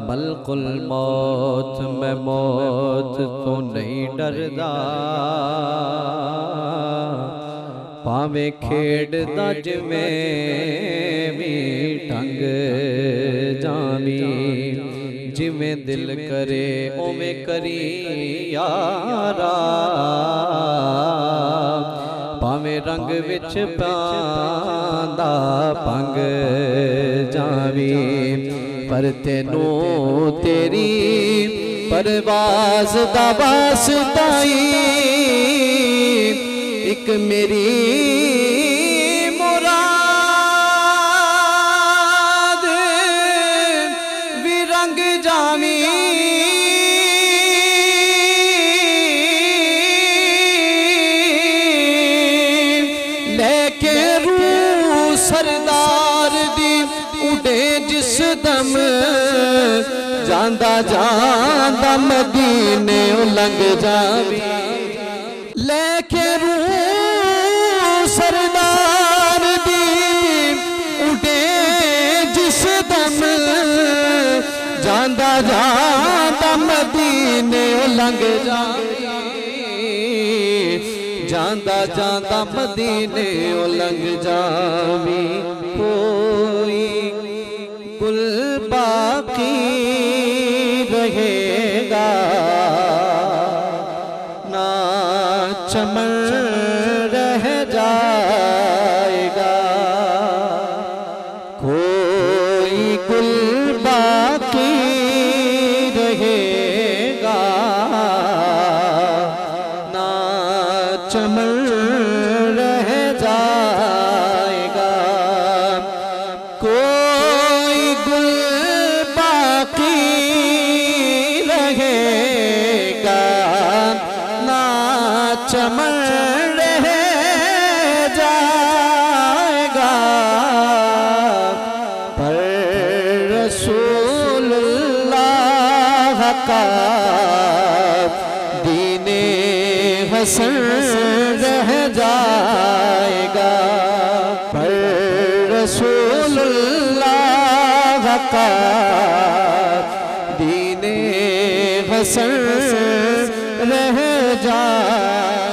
मलकुल मौत मैं मौत तो नहीं डरदा, भावें खेड़दा जिवें भी ढंग जावी, जिवें दिल करे उवें करी यारा, भावें रंग विच पांदा भंग जावी, पर तेनू तेरी परवाज़ दा वास्ताई एक मेरी मुराद भी रंग जावी, लेके रूह सरदार दी उड़े जिस दम, जांदा जांदा मदीने लंघ जावी, लेके रूह सरदार दी उड़े जिस दम, जांदा जांदा मदीने लंघ जावी, जांदा जांदा मदीने लंघ जावी। कोई गुल बाकी रहेगा ना चमन रह जाएगा, कोई गुल बाकी रहेगा ना चमन रह जाएगा, कोई गुल बाकी रहेगा ना चमन रह जाएगा, पर रसूलुल्लाह का दीने हसन रह जाएगा, पर रसूलुल्लाह का दीने हसन रह जाएगा।